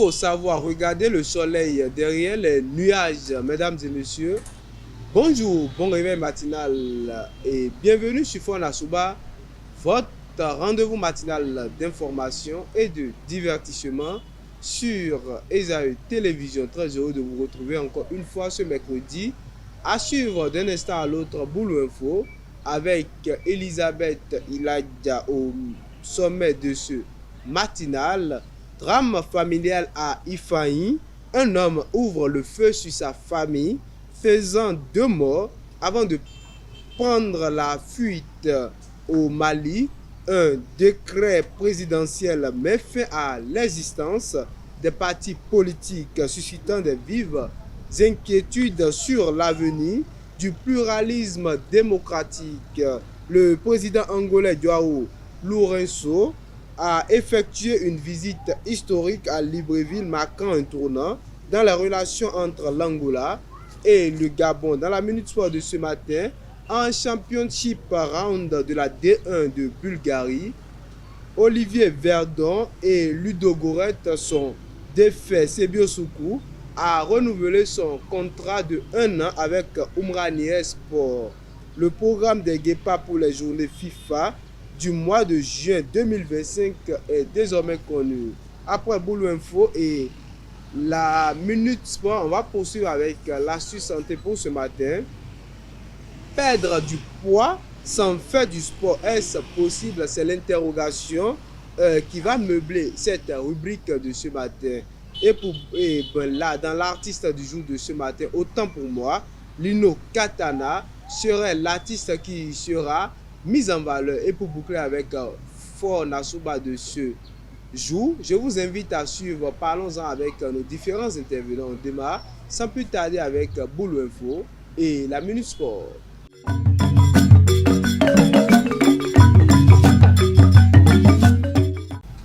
faut savoir regarder le soleil derrière les nuages, mesdames et messieurs. Bonjour, bon réveil matinal et bienvenue sur Fona Souba, votre rendez-vous matinal d'information et de divertissement sur Esaü Télévision. Très heureux de vous retrouver encore une fois ce mercredi. À suivre d'un instant à l'autre Boulou Info avec Elisabeth Iladja au sommet de ce matinal. Drame familial à Ifaï. Un homme ouvre le feu sur sa famille, faisant 2 morts avant de prendre la fuite au Mali. Un décret présidentiel met fin à l'existence des partis politiques, suscitant des vives inquiétudes sur l'avenir du pluralisme démocratique. Le président angolais Joao Lourenço a effectué une visite historique à Libreville, marquant un tournant dans les relations entre l'Angola et le Gabon. Dans la Minute Sport de ce matin, en Championship Round de la D1 de Bulgarie, Olivier Verdon et Ludo Goret sont défaits. Sebio Soukou a renouvelé son contrat de 1 an avec Umrani Sport. Le programme des Guépards pour les journées FIFA du mois de juin 2025 est désormais connu. Après Boulou Info et la Minute Sport, on va poursuivre avec l'astuce santé pour ce matin. Perdre du poids sans faire du sport, est-ce possible? C'est l'interrogation qui va meubler cette rubrique de ce matin. Et là, dans l'artiste du jour de ce matin, autant pour moi, Lino Katana serait l'artiste qui sera mise en valeur. Et pour boucler avec Fona Souba de ce jour, je vous invite à suivre Parlons-en avec nos différents intervenants. On démarre sans plus tarder avec Boulou Info et la Minute Sport.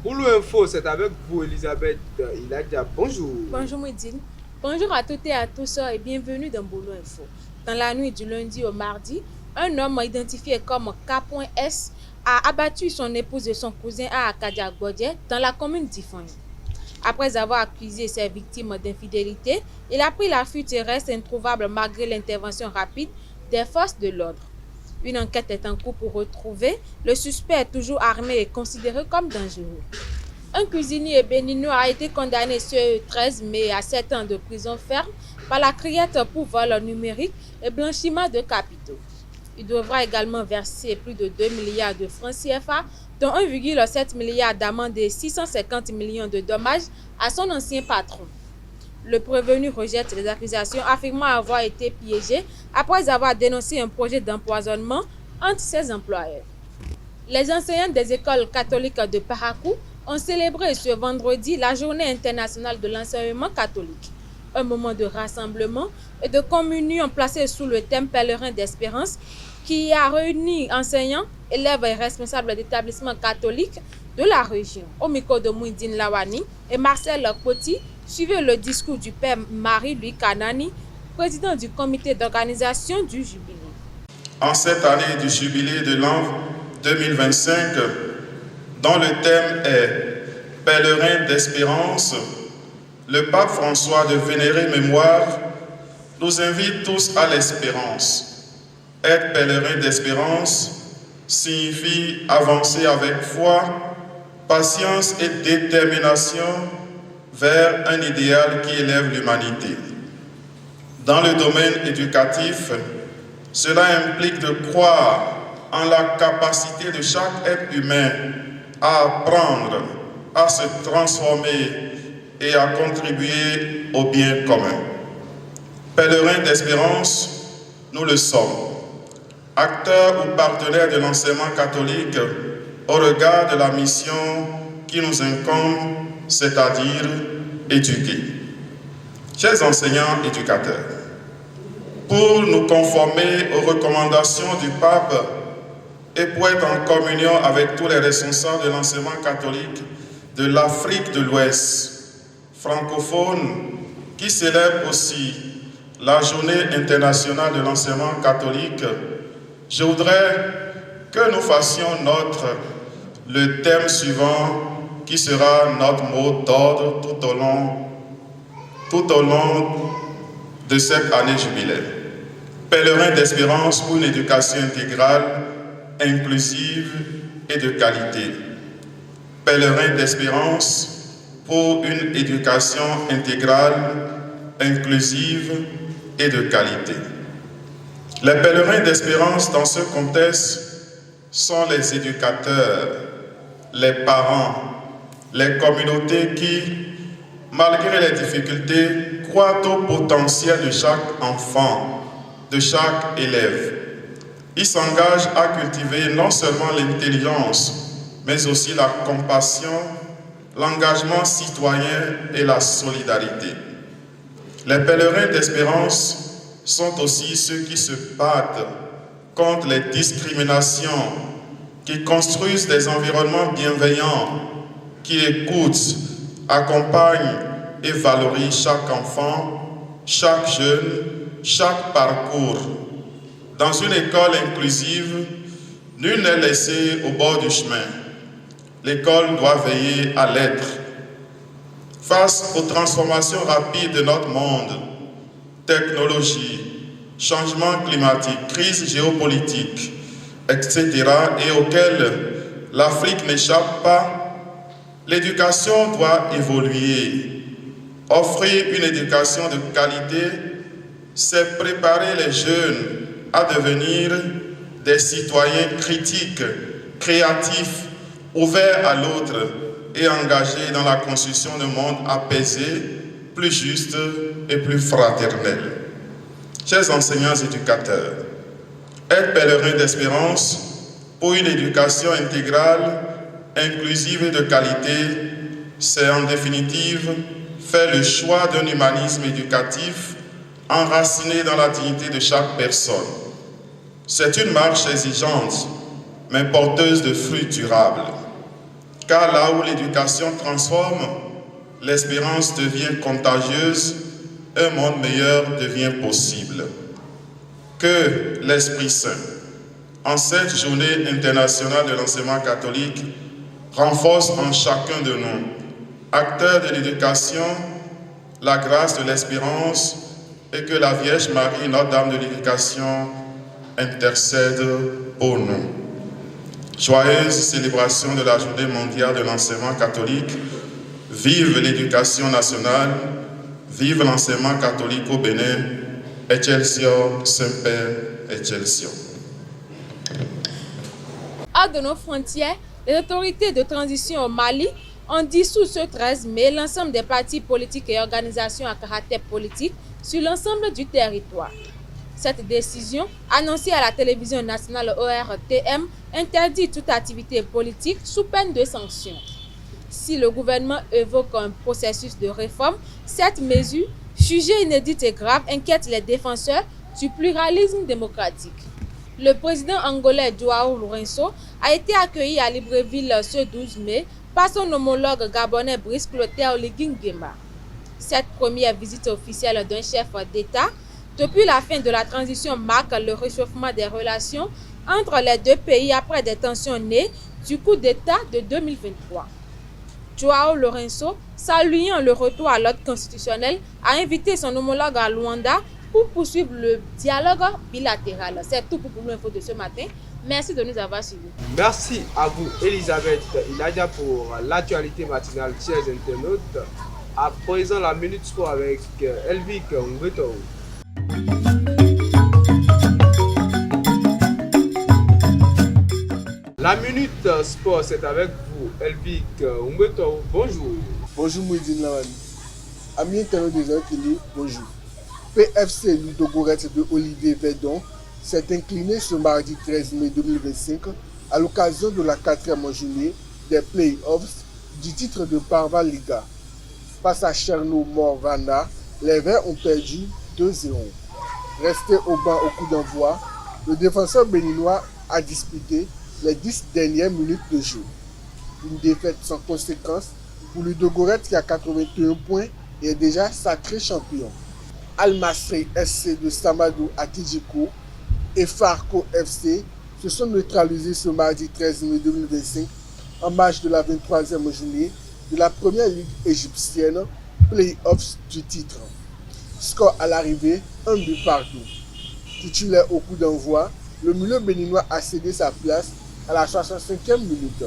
Boulou Info, c'est avec vous Elisabeth Iladja. Bonjour. Bonjour Mouidine. Bonjour à toutes et à tous et bienvenue dans Boulou Info. Dans la nuit du lundi au mardi, un homme identifié comme K.S a abattu son épouse et son cousin à Akadia-Godje dans la commune d'Ifaï. Après avoir accusé ses victimes d'infidélité, il a pris la fuite et reste introuvable malgré l'intervention rapide des forces de l'ordre. Une enquête est en cours pour retrouver le suspect toujours armé et considéré comme dangereux. Un cuisinier béninois a été condamné ce 13 mai à 7 ans de prison ferme par la criette pour vol numérique et blanchiment de capitaux. Il devra également verser plus de 2 milliards de francs CFA, dont 1,7 milliard d'amende et 650 millions de dommages à son ancien patron. Le prévenu rejette les accusations, affirmant avoir été piégé après avoir dénoncé un projet d'empoisonnement entre ses employeurs. Les enseignants des écoles catholiques de Parakou ont célébré ce vendredi la journée internationale de l'enseignement catholique. Un moment de rassemblement et de communion placé sous le thème pèlerin d'espérance qui a réuni enseignants, élèves et responsables d'établissements catholiques de la région. Au micro de Mouidine Lawani et Marcel Poti, suivez le discours du père Marie-Louis Kanani, président du comité d'organisation du Jubilé. En cette année du Jubilé de l'an 2025, dont le thème est « Pèlerin d'espérance », le pape François de vénérée mémoire nous invite tous à l'espérance. Être pèlerin d'espérance signifie avancer avec foi, patience et détermination vers un idéal qui élève l'humanité. Dans le domaine éducatif, cela implique de croire en la capacité de chaque être humain à apprendre, à se transformer et à contribuer au bien commun. Pèlerins d'espérance, nous le sommes. Acteurs ou partenaires de l'enseignement catholique au regard de la mission qui nous incombe, c'est-à-dire éduquer. Chers enseignants éducateurs, pour nous conformer aux recommandations du pape et pour être en communion avec tous les responsables de l'enseignement catholique de l'Afrique de l'Ouest, francophone, qui célèbre aussi la journée internationale de l'enseignement catholique, je voudrais que nous fassions notre le thème suivant qui sera notre mot d'ordre tout au long de cette année jubilaire. Pèlerin d'espérance pour une éducation intégrale, inclusive et de qualité. Pèlerin d'espérance pour une éducation intégrale, inclusive et de qualité. Les pèlerins d'espérance dans ce contexte sont les éducateurs, les parents, les communautés qui, malgré les difficultés, croient au potentiel de chaque enfant, de chaque élève. Ils s'engagent à cultiver non seulement l'intelligence, mais aussi la compassion, l'engagement citoyen et la solidarité. Les pèlerins d'espérance sont aussi ceux qui se battent contre les discriminations, qui construisent des environnements bienveillants, qui écoutent, accompagnent et valorisent chaque enfant, chaque jeune, chaque parcours. Dans une école inclusive, nul n'est laissé au bord du chemin. L'école doit veiller à l'être. Face aux transformations rapides de notre monde, technologie, changement climatique, crise géopolitique, etc., et auxquels l'Afrique n'échappe pas, l'éducation doit évoluer. Offrir une éducation de qualité, c'est préparer les jeunes à devenir des citoyens critiques, créatifs, ouverts à l'autre et engagés dans la construction d'un monde apaisé, plus juste et plus fraternel. Chers enseignants et éducateurs, être pèlerin d'espérance pour une éducation intégrale, inclusive et de qualité, c'est en définitive faire le choix d'un humanisme éducatif enraciné dans la dignité de chaque personne. C'est une marche exigeante, mais porteuse de fruits durables. Car là où l'éducation transforme, l'espérance devient contagieuse, un monde meilleur devient possible. Que l'Esprit Saint, en cette journée internationale de l'enseignement catholique, renforce en chacun de nous, acteurs de l'éducation, la grâce de l'espérance et que la Vierge Marie, Notre-Dame de l'Éducation, intercède pour nous. Joyeuse célébration de la Journée mondiale de l'enseignement catholique. Vive l'éducation nationale, vive l'enseignement catholique au Bénin. Excelsior, Saint-Père, Excelsior. Hors de nos frontières, les autorités de transition au Mali ont dissous ce 13 mai l'ensemble des partis politiques et organisations à caractère politique sur l'ensemble du territoire. Cette décision, annoncée à la télévision nationale ORTM, interdit toute activité politique sous peine de sanctions. Si le gouvernement évoque un processus de réforme, cette mesure, jugée inédite et grave, inquiète les défenseurs du pluralisme démocratique. Le président angolais João Lourenço a été accueilli à Libreville ce 12 mai par son homologue gabonais Brice Clotaire Oligui Nguema. Cette première visite officielle d'un chef d'État depuis la fin de la transition marque le réchauffement des relations entre les deux pays après des tensions nées du coup d'État de 2023. João Lourenço, saluant le retour à l'ordre constitutionnel, a invité son homologue à Luanda pour poursuivre le dialogue bilatéral. C'est tout pour l'info de ce matin. Merci de nous avoir suivis. Merci à vous, Elisabeth Iladia, pour l'actualité matinale, chers internautes. À présent, la Minute Sport avec Elvic Ngweto. La Minute Sport, c'est avec vous, Elvic Ngweto. Bonjour. Bonjour Mouidine Lamani. Amis internautes des télé, bonjour. PFC Ludogorets de Olivier Verdon s'est incliné ce mardi 13 mai 2025 à l'occasion de la 4e journée des Play-offs du titre de Parva Liga. Face à Cherno-Morvana, les Verts ont perdu 2-0. Resté au banc au coup d'envoi, le défenseur béninois a disputé les 10 dernières minutes de jeu. Une défaite sans conséquence pour Ludogorets qui a 81 points et est déjà sacré champion. Al-Masri SC de Samadou Atidjiko et Farco FC se sont neutralisés ce mardi 13 mai 2025 en marge de la 23e journée de la première ligue égyptienne, play-offs du titre. Score à l'arrivée, 1 but partout. Titulaire au coup d'envoi, le milieu béninois a cédé sa place à la 65e minute.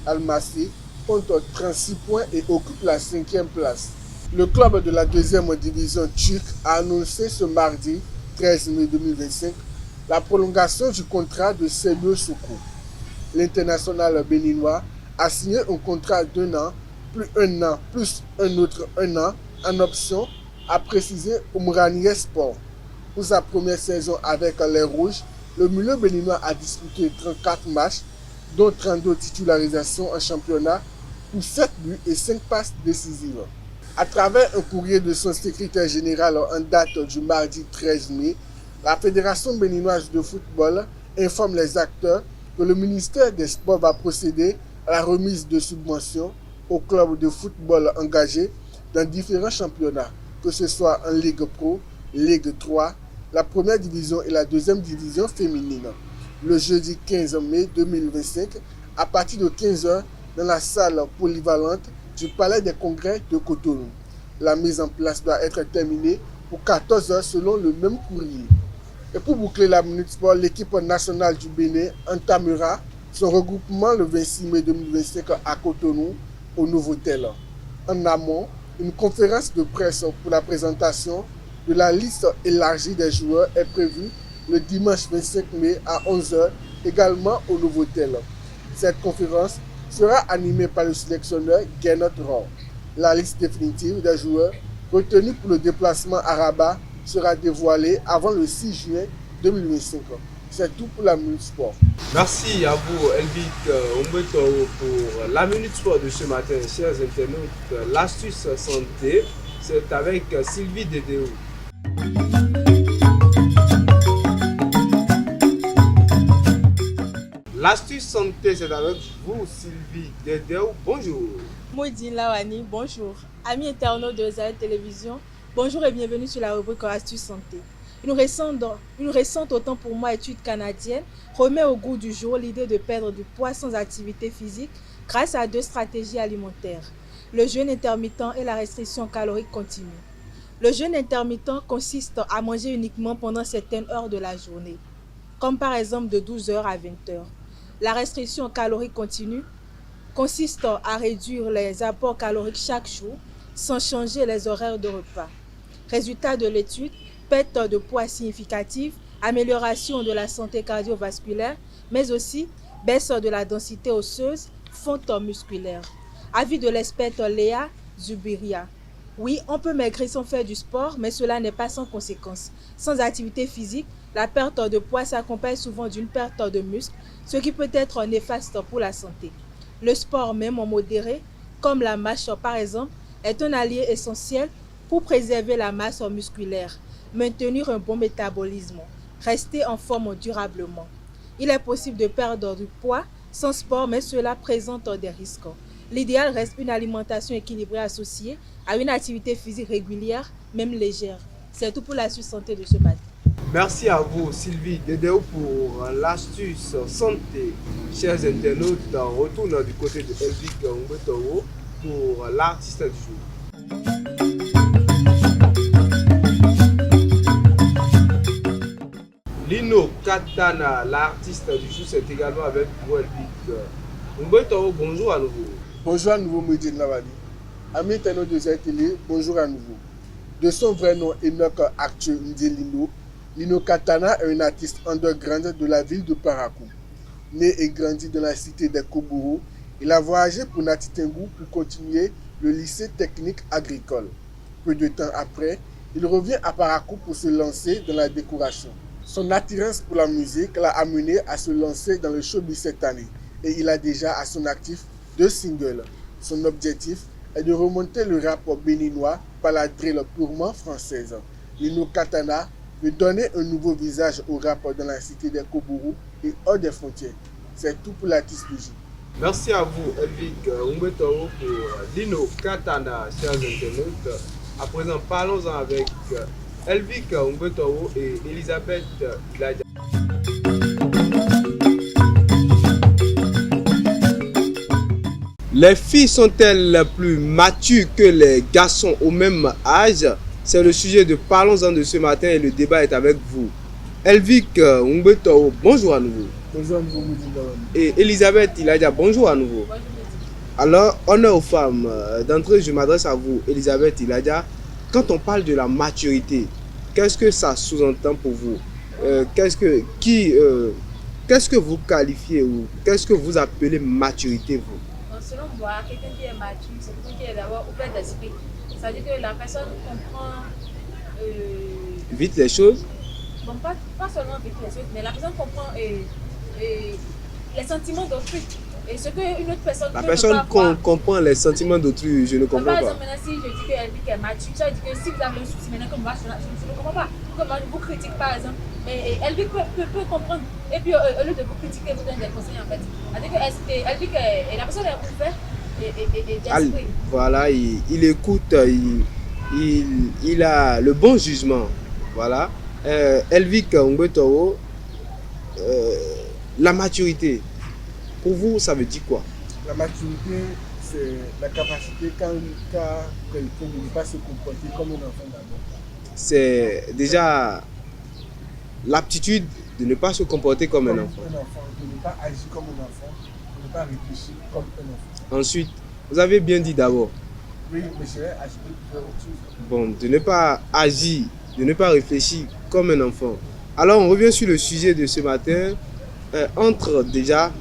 Al-Massi compte 36 points et occupe la 5e place. Le club de la 2e division turque a annoncé ce mardi 13 mai 2025 la prolongation du contrat de Selio Soukou. L'international béninois a signé un contrat d'1 an, plus un autre 1 an en option, a précisé Umraniye Sport. Pour sa première saison avec les Rouges, le milieu béninois a disputé 34 matchs, dont 32 titularisations en championnat pour 7 buts et 5 passes décisives. À travers un courrier de son secrétaire général en date du mardi 13 mai, la Fédération béninoise de football informe les acteurs que le ministère des Sports va procéder à la remise de subventions aux clubs de football engagés dans différents championnats, que ce soit en Ligue Pro, Ligue 3, la première division et la deuxième division féminine. Le jeudi 15 mai 2025, à partir de 15h, dans la salle polyvalente du Palais des Congrès de Cotonou. La mise en place doit être terminée pour 14h selon le même courrier. Et pour boucler la Minute Sport, l'équipe nationale du Bénin entamera son regroupement le 26 mai 2025 à Cotonou, au Novotel. En amont, une conférence de presse pour la présentation de la liste élargie des joueurs est prévue le dimanche 25 mai à 11h, également au Novotel. Cette conférence sera animée par le sélectionneur Gernot Rohr. La liste définitive des joueurs retenus pour le déplacement à Rabat sera dévoilée avant le 6 juin 2025. C'est tout pour la Minute Sport. Merci à vous, Elvic Umbeto, pour la Minute Sport de ce matin. Chers internautes, l'astuce santé, c'est avec Sylvie Dédéo. L'astuce santé, c'est avec vous, Sylvie Dédéo. Bonjour. Maudine Lawani, bonjour. Amis internautes de Zaï Télévision, bonjour et bienvenue sur la rubrique Astuce santé. Une récente, autant pour moi, étude canadienne remet au goût du jour l'idée de perdre du poids sans activité physique grâce à 2 stratégies alimentaires, le jeûne intermittent et la restriction calorique continue. Le jeûne intermittent consiste à manger uniquement pendant certaines heures de la journée, comme par exemple de 12h à 20h. La restriction calorique continue consiste à réduire les apports caloriques chaque jour sans changer les horaires de repas. Résultat de l'étude, perte de poids significative, amélioration de la santé cardiovasculaire, mais aussi baisse de la densité osseuse, fonte musculaire. Avis de l'experte Léa Zubiria. Oui, on peut maigrir sans faire du sport, mais cela n'est pas sans conséquences. Sans activité physique, la perte de poids s'accompagne souvent d'une perte de muscle, ce qui peut être néfaste pour la santé. Le sport, même en modéré, comme la marche par exemple, est un allié essentiel pour préserver la masse musculaire, maintenir un bon métabolisme, rester en forme durablement. Il est possible de perdre du poids sans sport, mais cela présente des risques. L'idéal reste une alimentation équilibrée associée à une activité physique régulière, même légère. C'est tout pour l'astuce santé de ce matin. Merci à vous, Sylvie Dédéo, pour l'astuce santé. Chers internautes, on retourne du côté de Elvic Umbeto pour l'artiste du jour. Lino Katana, l'artiste du jour, c'est également avec vous, Elvic Umbeto. Bonjour à nouveau. Bonjour à nouveau, Maudine Lawani. Amis internautes de Zaï Télé, bonjour à nouveau. De son vrai nom, Enoch Arthur Ndelino, Lino Katana est un artiste underground de la ville de Parakou. Né et grandi dans la cité des Koboro, il a voyagé pour Nati Tengu pour continuer le lycée technique agricole. Peu de temps après, il revient à Parakou pour se lancer dans la décoration. Son attirance pour la musique l'a amené à se lancer dans le showbiz cette année et il a déjà à son actif 2 singles. Son objectif est de remonter le rap béninois par la drill purement française. Lino Katana veut donner un nouveau visage au rap dans la cité des Koboro et hors des frontières. C'est tout pour l'artiste du jour. Merci à vous, Elvic Umbeto, pour Lino Katana, chers internautes. À présent, parlons-en avec Elvic Umbeto et Elisabeth Gladia. Les filles sont-elles plus matures que les garçons au même âge? C'est le sujet de Parlons-en de ce matin et le débat est avec vous. Elvic Ngbeto, bonjour à nouveau. Bonjour à nouveau, Moudi Lawan. Et Elisabeth Iladja, bonjour à nouveau. Alors, honneur aux femmes. D'entrée, je m'adresse à vous, Elisabeth Iladja. Quand on parle de la maturité, qu'est-ce que ça sous-entend pour vous? Qu'est-ce que vous qualifiez ou qu'est-ce que vous appelez maturité, vous? Selon moi, quelqu'un qui est mature, c'est quelqu'un qui est d'abord ouvert d'esprit. C'est-à-dire que la personne comprend. Vite les choses? Bon, pas seulement vite les choses, mais la personne comprend les sentiments d'autrui. Et ce qu'une autre personne. La personne comprend les sentiments d'autrui, je ne comprends par pas. exemple, maintenant, si je dis qu'Elvic est mature, ça veut dire que si vous avez un souci maintenant, comme moi, je ne comprends pas. Comme vous critique par exemple, mais Elvic peut comprendre. Et puis, au lieu de vous critiquer, vous donnez des conseils en fait. C'est-à-dire que Elvic, la personne est ouverte et d'esprit. Voilà, il écoute, il a le bon jugement. Voilà. Elvic Ngbeto, la maturité, pour vous, ça veut dire quoi? La maturité, c'est la capacité quand quelqu'un ne veut pas se comporter comme un enfant d'abord. C'est déjà l'aptitude de ne pas se comporter comme un enfant. De ne pas agir comme un enfant, de ne pas réfléchir comme un enfant. Ensuite, vous avez bien dit d'abord. Oui, mais je vais ajouter autre chose. Bon, de ne pas agir, de ne pas réfléchir comme un enfant. Alors, on revient sur le sujet de ce matin. Entre déjà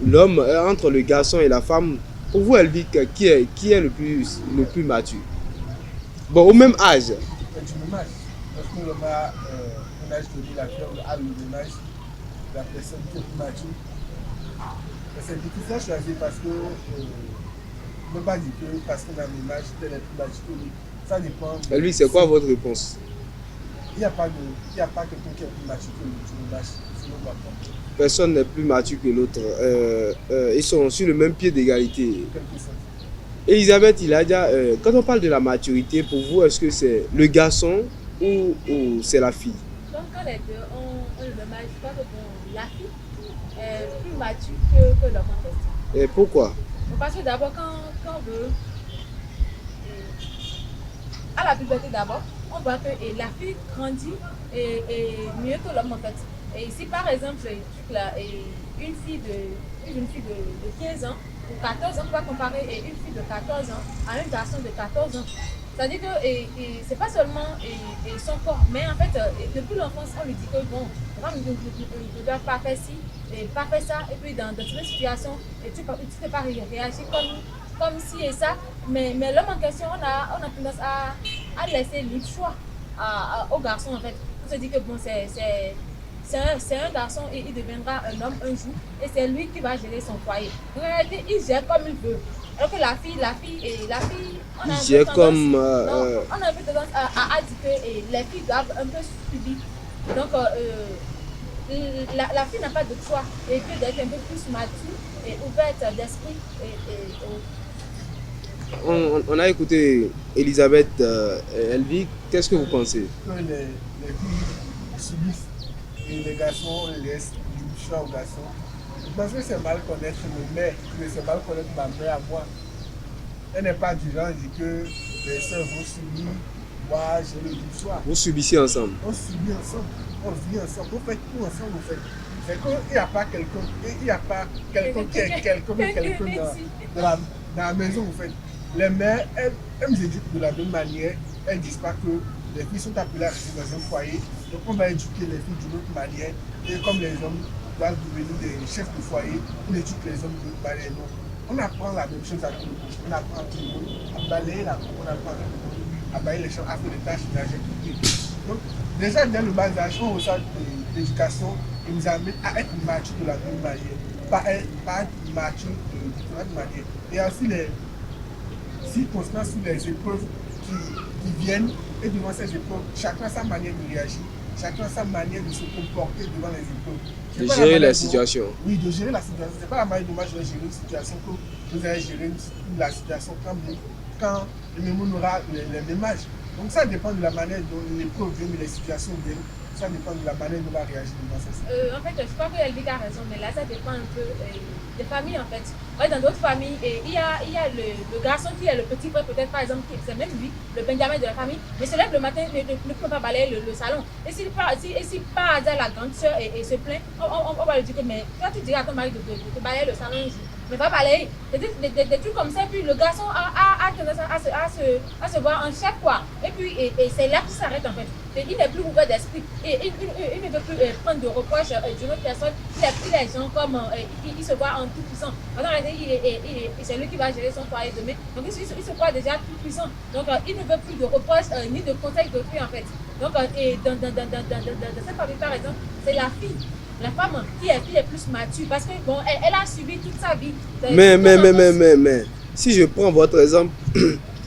l'homme, entre le garçon et la femme, pour vous, Elvic, qui est le plus mature? Bon, au même âge. Du même âge. Parce que l'homme a un âge donné, la fille a le même âge, la personne qui est plus mature. C'est difficile à choisir parce que on ne peut pas dire que parce qu'on a le même âge, tel est plus mature que lui. Ça dépend. Elvic, c'est quoi votre réponse? Il n'y a pas quelqu'un qui est plus mature que lui du même âge. Sinon, on va pas. Personne n'est plus mature que l'autre. Ils sont sur le même pied d'égalité. Elisabeth Iladja, quand on parle de la maturité, pour vous, est-ce que c'est le garçon ou c'est la fille? Donc, quand les deux ont le même âge, je crois que bon, la fille est plus mature que l'homme en fait. Et pourquoi? Parce que d'abord, quand on veut. À la puberté d'abord, on voit que la fille grandit mieux que l'homme en fait. Et si par exemple, une jeune fille de 15 ans ou 14 ans, on va comparer une fille de 14 ans à un garçon de 14 ans. C'est-à-dire que c'est pas seulement son corps, mais en fait, depuis l'enfance, on lui dit que bon, ne dois pas faire ci, pas faire ça, et puis dans certaines situations, tu ne peux pas réagir comme ci et ça. Mais l'homme en question, on a tendance à laisser libre choix au garçon en fait. On se dit que bon, c'est un garçon et il deviendra un homme un jour et c'est lui qui va gérer son foyer. En réalité, il gère comme il veut. Alors que la fille, on a un peu tendance à dire que les filles doivent un peu subir. Donc, la fille n'a pas de choix et que d'être un peu plus mature et ouverte d'esprit. On a écouté Elisabeth Elvic. Qu'est-ce que vous pensez? Que les filles subissent et les garçons laissent du choix aux garçons. Je pense que c'est mal connaître mes mères, que c'est mal connaître ma mère à moi. Elle n'est pas du genre à dire que les soeurs vont subir, moi j'ai le choix. Vous subissez ensemble? On subit ensemble, on vit ensemble, on fait tout ensemble en fait. C'est qu'il n'y a pas quelqu'un qui est quelqu'un dans la maison en fait. Les mères, elles nous éduquent de la même manière, elles ne disent pas que les filles sont appelées à rester dans un foyer, donc on va éduquer les filles d'une autre manière, et comme les hommes doivent devenir des chefs de foyer, on éduque les hommes d'une autre manière. Donc, on apprend la même chose à tout le monde, on apprend à tout le monde à balayer la cour, on apprend à tout le monde à balayer les champs, à faire des tâches ménagères. Donc, déjà dès le bas âge, on reçoit l'éducation et nous amène à être mature de la même manière, pas être mature de différentes manières. Et aussi les circonstances ou les épreuves qui viennent, et devant ces épreuves, chacun a sa manière de réagir, chacun a sa manière de se comporter devant les épreuves. De gérer la situation. Oui, de gérer la situation. Ce n'est pas la manière dont moi je vais gérer une situation que vous allez gérer la situation quand le même on aura les mêmes âges. Donc ça dépend de la manière dont les preuves viennent, les situations viennent. Ça dépend de la manière dont on va réagir devant ça. En fait, je crois qu'Elvika a raison, mais là, ça dépend un peu des familles, en fait. Ouais, dans d'autres familles, il y a le garçon qui est le petit frère, peut-être, par exemple, c'est même lui, le Benjamin de la famille, mais se lève le matin, ne peut pas balayer le salon. Et si par hasard la grande soeur et se plaint, on va lui dire que, mais toi, tu diras à ton mari de balayer le salon un jour, mais pas balayer. Des trucs comme ça, puis le garçon a tendance à se voir en chef, quoi. Et puis, c'est là qu'il s'arrête, en fait. Et il n'est plus ouvert d'esprit. Et il ne veut plus prendre de reproches d'une autre personne. Il est gens comme, il se voit en tout puissant. Pendant la c'est lui qui va gérer son foyer demain. Donc, il se voit déjà tout puissant. Donc, il ne veut plus de reproches ni de conseils d'autrui, en fait. Donc, et dans cette famille, par exemple, c'est la fille. La femme qui est plus mature parce que bon, elle a subi toute sa vie. Mais, si je prends votre exemple,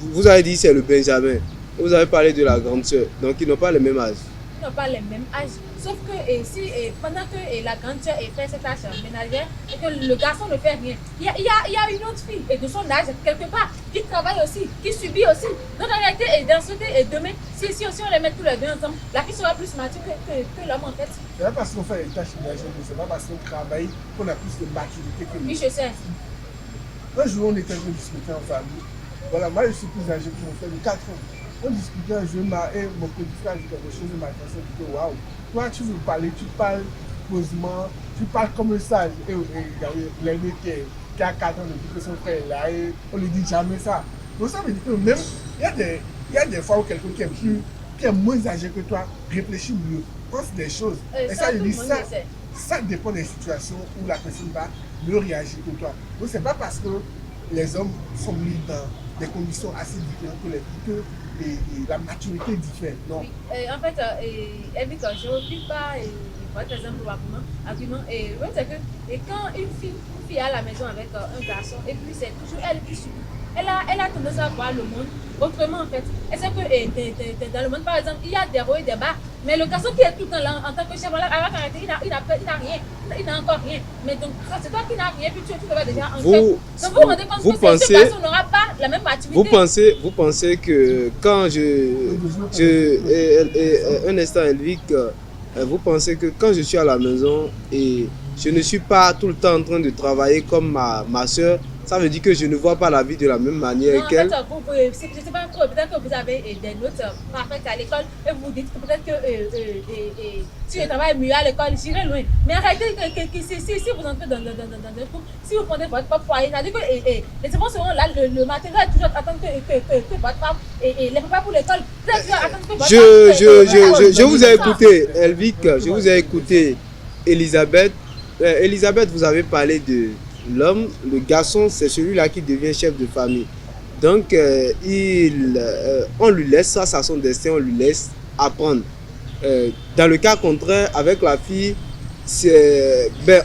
vous avez dit c'est le Benjamin. Vous avez parlé de la grande sœur. Donc ils n'ont pas le même âge. Ils n'ont pas le même âge. Sauf que pendant que la grande sœur fait cette tâche ménagère et que le garçon ne fait rien, il y a une autre fille et de son âge quelque part qui travaille aussi, qui subit aussi. Donc en réalité, dans ce et demain, si on les met tous les deux ensemble, la fille sera plus mature que l'homme en fait. C'est pas parce qu'on fait les tâches ménagères, c'est pas parce qu'on travaille qu'on a plus de maturité que nous. Oui, je sais. Un jour, on était en train de discuter en famille. Voilà, moi je suis plus âgé que mon frère de 4 ans. On discutait un jour, et mon petit frère dit quelque chose, il m'a dit waouh, toi tu veux parler, tu parles posément, tu parles comme un sage. Et il y a une qui a 4 ans depuis que son frère est là, et on lui dit jamais ça. Donc ça veut dire que même, il y a des fois où quelqu'un qui est moins âgé que toi réfléchit mieux, pense des choses. Et ça, je dis ça dépend des situations où la personne va mieux réagir que toi. Donc c'est pas parce que les hommes sont mis dans des conditions assez différentes que les filles et la maturité diffère. Non. Oui. En fait, Elvika, je ne refuse pas votre exemple argument. Et ouais, c'est que quand une fille est à la maison avec un garçon, et puis c'est toujours elle qui subit. Elle a tendance à voir le monde autrement en fait. Elle sait que dans le monde, par exemple, il y a des hauts et des bas. Mais le garçon qui est tout le temps là en tant que chef, il n'a rien. Il n'a encore rien. Mais donc, c'est toi qui n'as rien, puis tu te vois déjà en chef. Donc vous vous rendez compte que ce garçon n'aura pas la même maturité. Vous pensez que quand un instant, Elvic, vous pensez que quand je suis à la maison et je ne suis pas tout le temps en train de travailler comme ma soeur, ça veut dire que je ne vois pas la vie de la même manière qu'elle. En fait, je ne sais pas trop, peut-être que vous avez des notes parfaites à l'école et vous vous dites que peut-être que si je travaille mieux à l'école, j'irai loin. Mais en réalité, si vous entrez dans un couple, si vous prenez votre propre foyer, c'est-à-dire que les enfants seront là, le matin, là, toujours attendre que votre femme et les papas pour l'école, attendre que votre femme. Je vous ai écouté, Elvic, je vous ai écouté, Elisabeth. Elisabeth, vous avez parlé de l'homme, le garçon, c'est celui-là qui devient chef de famille. Donc, on lui laisse ça, à son destin, on lui laisse apprendre. Dans le cas contraire, avec la fille,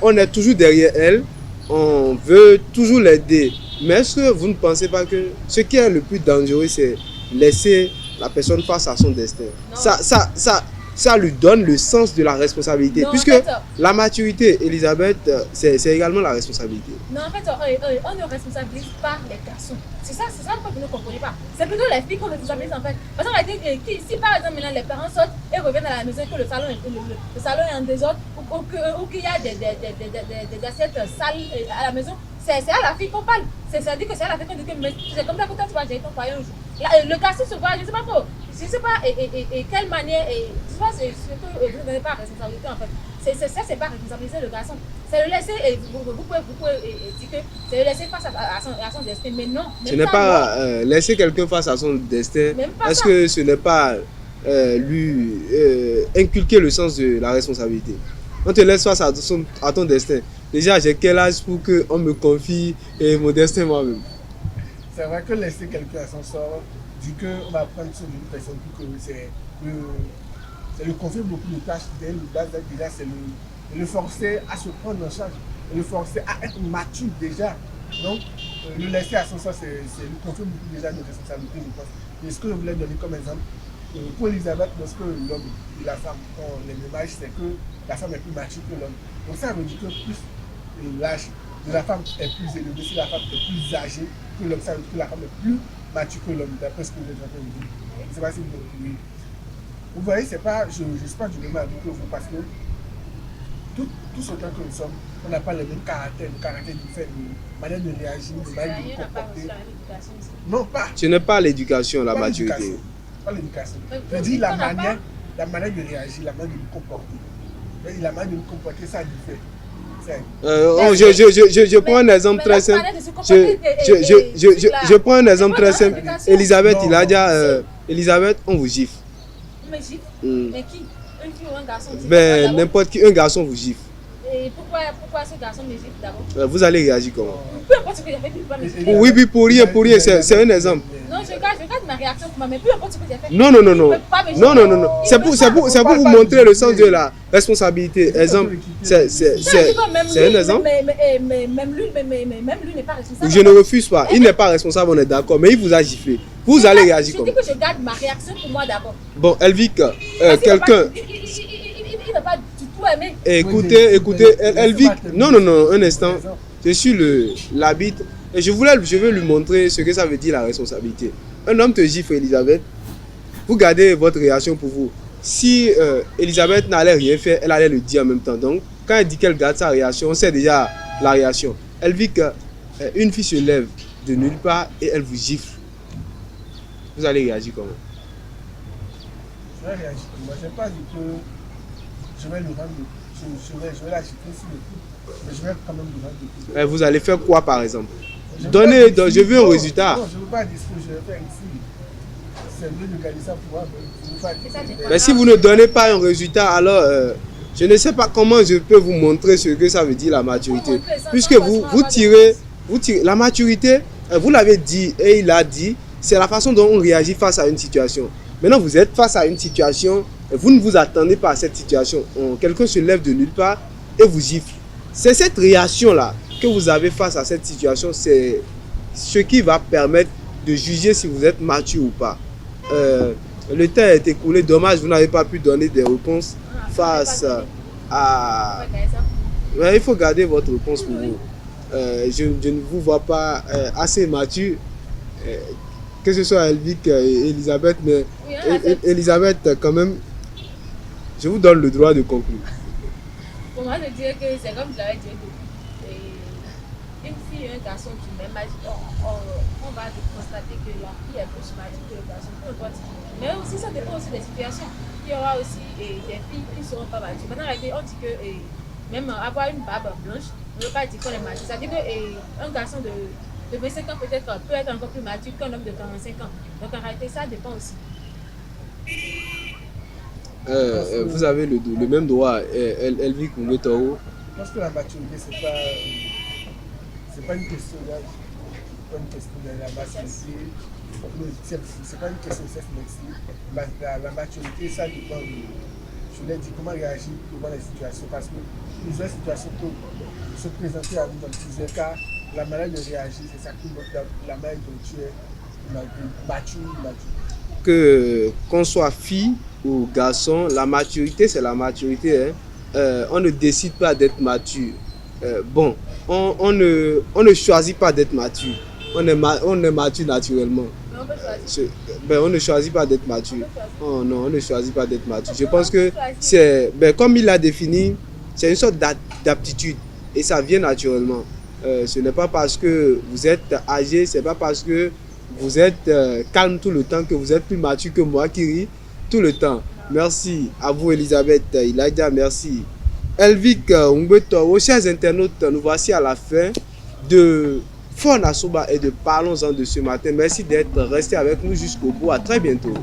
on est toujours derrière elle, on veut toujours l'aider. Mais est-ce que vous ne pensez pas que ce qui est le plus dangereux, c'est laisser la personne face à son destin? Ça lui donne le sens de la responsabilité. Non, puisque en fait, la maturité, Elisabeth, c'est également la responsabilité. Non, en fait, on ne responsabilise pas les garçons. C'est ça que vous ne comprenez pas. C'est plutôt les filles qu'on responsabilise en fait. Parce qu'on a dit si par exemple maintenant les parents sortent et reviennent à la maison et que le salon est en désordre ou qu'il y a des assiettes sales à la maison, c'est à la fille qu'on parle. C'est-à-dire que c'est à la fille qu'on dit que c'est comme ça que toi tu vas gérer ton foyer un jour. Le garçon se voit, je ne sais pas trop. Je ne sais pas quelle manière, je sais pas ce que vous ne donnez pas responsabilité en fait. C'est pas responsabiliser le garçon. C'est le laisser, vous pouvez dire que c'est le laisser face à son destin. Mais non. Ce n'est pas laisser quelqu'un face à son destin. Est-ce que ce n'est pas lui inculquer le sens de la responsabilité? On te laisse face à ton destin. Déjà, j'ai quel âge pour qu'on me confie mon destin moi-même? C'est vrai que laisser quelqu'un à son sort, dit qu'on va prendre sur une personne pour que c'est le confier beaucoup de tâches d'elle. Déjà, c'est le forcer à se prendre en charge, le forcer à être mature déjà. Donc, le laisser à son sort, c'est lui confier beaucoup déjà de responsabilités, je pense. Et ce que je voulais donner comme exemple, pour Elisabeth, lorsque l'homme et la femme ont les mêmes âges, c'est que la femme est plus mature que l'homme. Donc ça veut dire que plus l'âge de la femme est plus élevé, si la femme est plus âgée que l'homme, ça veut dire que la femme est plus mature que l'homme, d'après ce que vous êtes en train de dire. Je ne sais pas si vous avez. Vous voyez, c'est pas, je ne suis pas du même avis que vous parce que tout ce temps que nous sommes, on n'a pas le même caractère différent, la manière de réagir, la manière de nous comporter. Non, pas. Ce n'est pas l'éducation, la Pas maturité. l'éducation. Pas l'éducation. Je dis la manière de réagir, la manière de nous comporter. La manière de nous comporter, ça diffère. Je prends un exemple très simple. Je prends un exemple très simple. Elisabeth, il a dit, Elisabeth, on vous gifle. Mais gifle. Mais qui? Une fille ou un garçon? Ben, n'importe qui, un garçon vous gifle. Et pourquoi ce garçon me gifle d'abord? Vous allez réagir comment? Peu importe ce que j'ai fait, il ne peut pas me gifler. Oui, oui, pour rien, c'est un exemple. Non, je garde ma réaction pour moi, mais peu importe ce que j'ai fait. Non. Non. C'est pour vous montrer le sens de la responsabilité. Exemple, c'est un exemple. Mais même lui n'est pas responsable. Je ne refuse pas. Il n'est pas responsable, on est d'accord, mais il vous a giflé. Vous allez réagir comment? Je dis que je garde ma réaction pour moi d'abord. Bon, Elvic, quelqu'un. Il ne va pas du tout aimer. Écoutez, Elvic, non, un instant. Je suis l'arbitre et je veux lui montrer ce que ça veut dire la responsabilité. Un homme te gifle, Elisabeth, vous gardez votre réaction pour vous. Si Elisabeth n'allait rien faire, elle allait le dire en même temps. Donc, quand elle dit qu'elle garde sa réaction, on sait déjà la réaction. Elvic, une fille se lève de nulle part et elle vous gifle. Vous allez réagir comment? Je vais réagir comme moi. Je n'ai pas dit que je vais le rendre, je vais la gifler sur le coup, mais je vais quand même le rendre de coup. Vous allez faire quoi par exemple? Je veux un résultat. Non, je ne veux pas dire ce que je vais faire ici. C'est mieux de garder ça pour moi, mais je ne veux pas dire. Mais si vous ne donnez pas un résultat, alors je ne sais pas comment je peux vous montrer ce que ça veut dire la maturité. Puisque vous tirez la maturité, vous l'avez dit et il a dit, c'est la façon dont on réagit face à une situation. Maintenant, vous êtes face à une situation, vous ne vous attendez pas à cette situation. Quelqu'un se lève de nulle part et vous gifle. C'est cette réaction-là que vous avez face à cette situation, c'est ce qui va permettre de juger si vous êtes mature ou pas. Le temps est écoulé, dommage, vous n'avez pas pu donner des réponses face à... Mais il faut garder votre réponse pour vous. Je ne vous vois pas assez mature. Que ce soit Elvic et Elisabeth, mais Elisabeth, quand même, je vous donne le droit de conclure. Pour moi, je dirais que c'est comme je l'avais dit. Une fille et un garçon qui m'aiment, on va constater que la fille est plus mature que le garçon, peu importe. Mais aussi, ça dépend aussi des situations. Il y aura aussi des filles qui ne seront pas matures. Maintenant, on dit que même avoir une barbe blanche ne veut pas dire qu'on est mature. Ça veut dire qu'un garçon de 25 ans peut-être peut être encore plus mature qu'un homme de 45 ans. Donc en réalité, ça dépend aussi. Vous avez le même droit, Elvic Moumetoro. Parce que la maturité, c'est pas une question d'âge, c'est pas une question de la maturité, c'est pas une question de sexe, mais la maturité, ça dépend, je l'ai dit, comment réagir devant les situations. Parce que plusieurs situations peuvent se présenter à nous dans plusieurs cas. La manière de réagir, c'est ça qui montre la manière dont tu es mature. Qu'on soit fille ou garçon, la maturité, c'est la maturité. On ne décide pas d'être mature. On ne choisit pas d'être mature. On est mature naturellement. On ne choisit pas d'être mature. Oh non, on ne choisit pas d'être mature. Je pense que c'est, comme il l'a défini, c'est une sorte d'aptitude et ça vient naturellement. Ce n'est pas parce que vous êtes âgé, ce n'est pas parce que vous êtes calme tout le temps que vous êtes plus mature que moi qui rit tout le temps. Merci à vous Elisabeth, Ilaïda, merci. Elvic Moumetoro, chers internautes, nous voici à la fin de Fort Nassoba et de Parlons-en de ce matin. Merci d'être resté avec nous jusqu'au bout. À très bientôt.